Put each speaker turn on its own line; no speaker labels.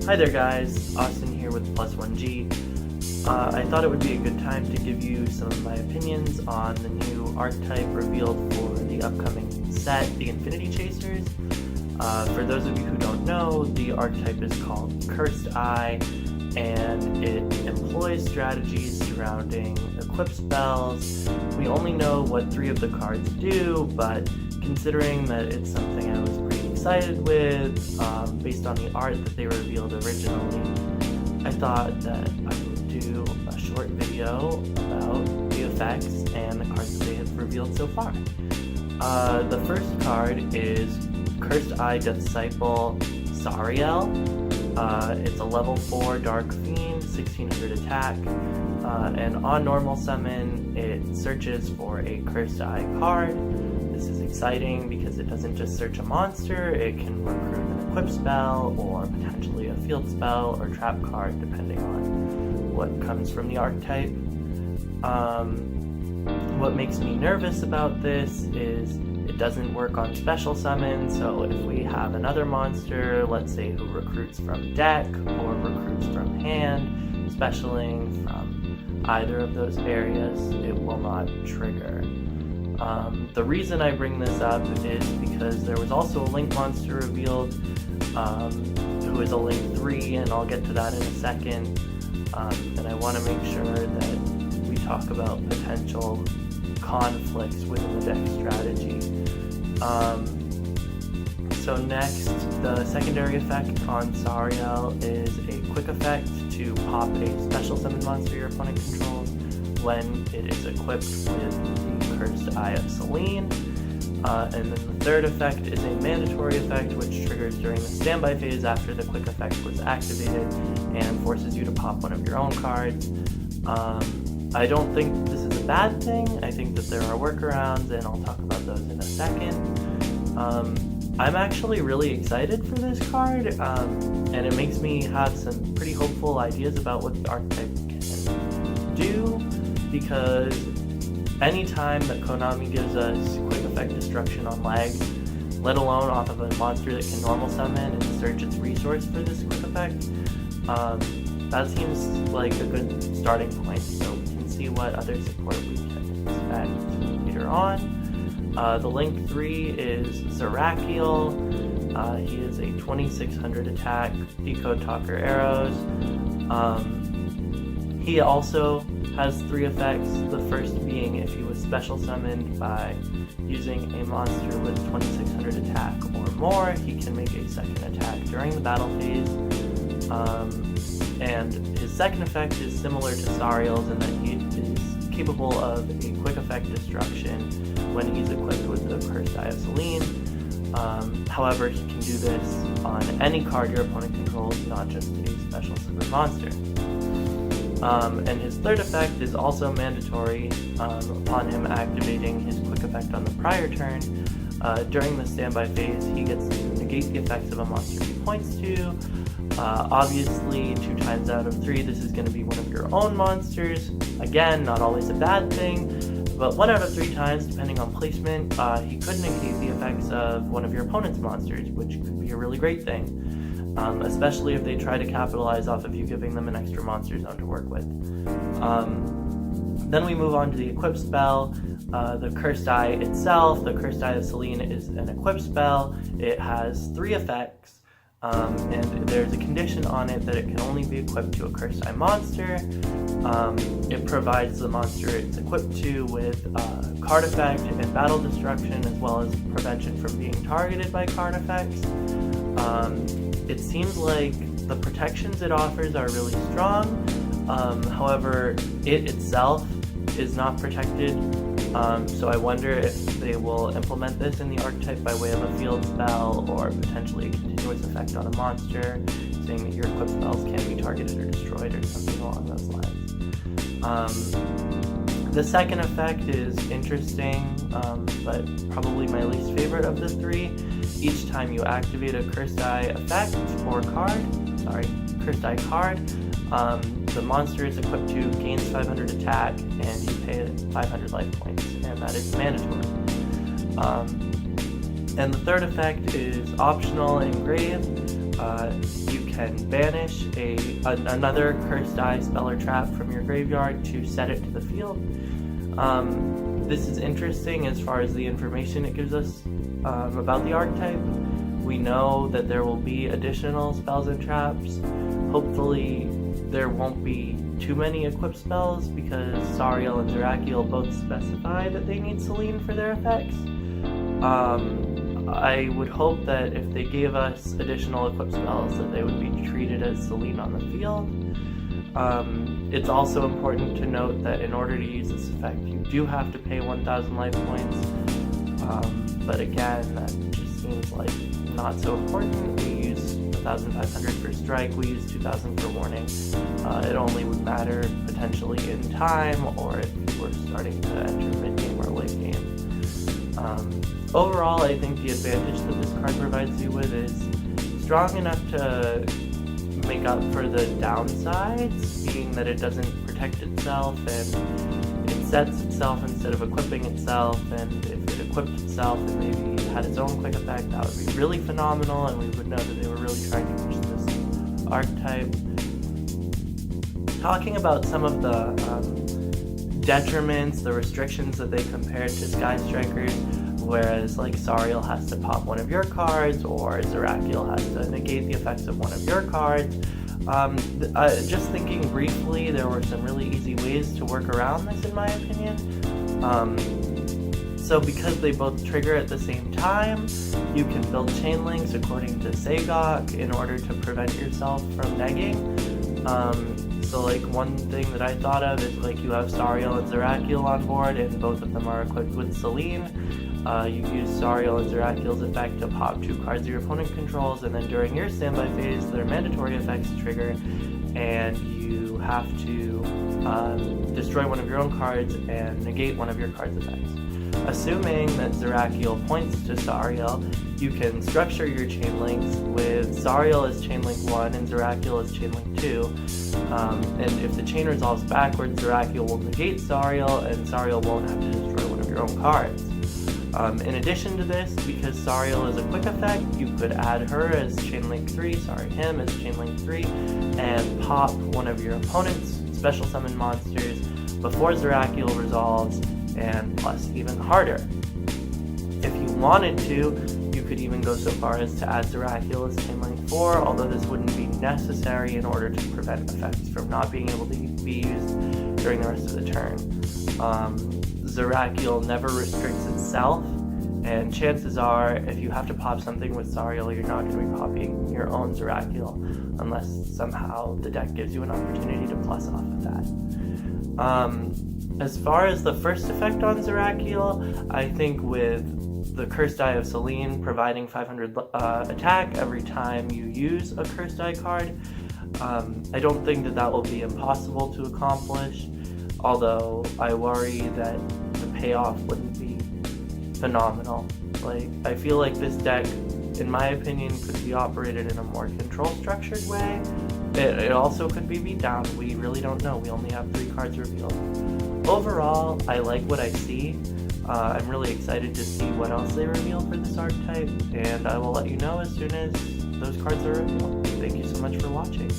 Hi there guys, Austin here with +1G. I thought it would be a good time to give you some of my opinions on the new archetype revealed for the upcoming set, the Infinity Chasers. For those of you who don't know, the archetype is called Cursed Eye, and it employs strategies surrounding equip spells. We only know what 3 of the cards do, but considering that it's something I was pretty excited with, based on the art that they revealed originally, I thought that I would do a short video about the effects and the cards that they have revealed so far. The first card is Cursed Eye Disciple Sariel. It's a level 4 Dark Fiend, 1600 attack, and on normal summon it searches for a Cursed Eye card. This is exciting because it doesn't just search a monster, it can recruit an equip spell or potentially a field spell or trap card depending on what comes from the archetype. What makes me nervous about this is it doesn't work on special summon, so if we have another monster, let's say who recruits from deck or recruits from hand, specialing from either of those areas, it will not trigger. The reason I bring this up is because there was also a Link monster revealed, who is a Link 3, and I'll get to that in a second, and I want to make sure that we talk about potential conflicts within the deck strategy. So next, the secondary effect on Sariel is a quick effect to pop a special summon monster your opponent controls when it is equipped with the Cursed Eye of Selene. And then the third effect is a mandatory effect which triggers during the standby phase after the quick effect was activated and forces you to pop one of your own cards. I don't think this is a bad thing. I think that there are workarounds, and I'll talk about those in a second. I'm actually really excited for this card, and it makes me have some pretty hopeful ideas about what the archetype can do, because anytime that Konami gives us quick effect destruction on legs, let alone off of a monster that can normal summon and search its resource for this quick effect, that seems like a good starting point, so we can see what other support we can expect later on. The Link 3 is Zerakiel. He is a 2600 attack, Decode Talker Arrows. He also has 3 effects, the first being if he was special summoned by using a monster with 2600 attack or more, he can make a second attack during the battle phase. And his second effect is similar to Sariel's in that he is capable of a quick effect destruction when he's equipped with the Cursed Eye of Selene. However, he can do this on any card your opponent controls, not just a special summon monster. And his third effect is also mandatory upon him activating his quick effect on the prior turn. During the standby phase, he gets to negate the effects of a monster he points to. Obviously, 2 times out of 3, this is going to be one of your own monsters. Again, not always a bad thing, but 1 out of 3 times, depending on placement, he could negate the effects of one of your opponent's monsters, which could be a really great thing, especially if they try to capitalize off of you giving them an extra monster zone to work with. Then we move on to the equip spell. The Cursed Eye itself, the Cursed Eye of Selene, is an equip spell. It has 3 effects. And there's a condition on it that it can only be equipped to a Cursed Eye monster. It provides the monster it's equipped to with card effect and battle destruction, as well as prevention from being targeted by card effects. It seems like the protections it offers are really strong. However, it itself is not protected. So I wonder if they will implement this in the archetype by way of a field spell or potentially a continuous effect on a monster, saying that your equipped spells can be targeted or destroyed or something along those lines. The second effect is interesting, but probably my least favorite of the 3. Each time you activate a Cursed Eye effect or Cursed Eye card, the monster is equipped to gains 500 attack and you pay 500 life points, and that is mandatory. And the third effect is optional and grave. You can banish another Cursed Eye spell or trap from your graveyard to set it to the field. This is interesting as far as the information it gives us about the archetype. We know that there will be additional spells and traps. Hopefully there won't be too many equipped spells because Sariel and Zerakiel both specify that they need Selene for their effects. I would hope that if they gave us additional equipped spells that they would be treated as Selene on the field. It's also important to note that in order to use this effect you do have to pay 1,000 life points, but again that just seems like not so important. We use 1,500 for strike, we use 2,000 for warning. It only would matter potentially in time or if we're starting to enter mid-game or late game. Overall, I think the advantage that this card provides you with is strong enough to make up for the downsides, being that it doesn't protect itself and it sets itself instead of equipping itself, and if it equipped itself and maybe had its own quick effect, that would be really phenomenal and we would know that they were really trying to push this archetype. Talking about some of the detriments, the restrictions that they compared to Sky Strikers, whereas like Sariel has to pop one of your cards or Zerakiel has to negate the effects of one of your cards. Just thinking briefly, there were some really easy ways to work around this in my opinion. So because they both trigger at the same time, you can build chain links according to Sagok in order to prevent yourself from negging. So like one thing that I thought of is like you have Sariel and Zerakiel on board and both of them are equipped with Selene. You use Sariel and Zerakiel's effect to pop 2 cards your opponent controls, and then during your standby phase their mandatory effects trigger and you have to destroy one of your own cards and negate one of your cards' effects. Assuming that Zerakiel points to Sariel, you can structure your chain links with Sariel as chain link 1 and Zerakiel as chain link 2. And if the chain resolves backwards, Zerakiel will negate Sariel and Sariel won't have to destroy one of your own cards. In addition to this, because Sariel is a quick effect, you could add her as chain link 3, him as chain link 3, and pop one of your opponent's special summon monsters before Zerakiel resolves, and plus even harder. If you wanted to, you could even go so far as to add Zerakiel as chain link 4, although this wouldn't be necessary in order to prevent effects from not being able to be used during the rest of the turn. Zerakiel never restricts itself, and chances are if you have to pop something with Sariel, you're not going to be popping your own Zerakiel unless somehow the deck gives you an opportunity to plus off of that. As far as the first effect on Zerakiel, I think with the Cursed Eye of Selene providing 500 attack every time you use a Cursed Eye card, I don't think that will be impossible to accomplish, although I worry that the payoff wouldn't be phenomenal. Like, I feel like this deck, in my opinion, could be operated in a more control-structured way. It also could be beat down. We really don't know. We only have 3 cards revealed. Overall, I like what I see. I'm really excited to see what else they reveal for this archetype, and I will let you know as soon as those cards are revealed. Thank you so much for watching.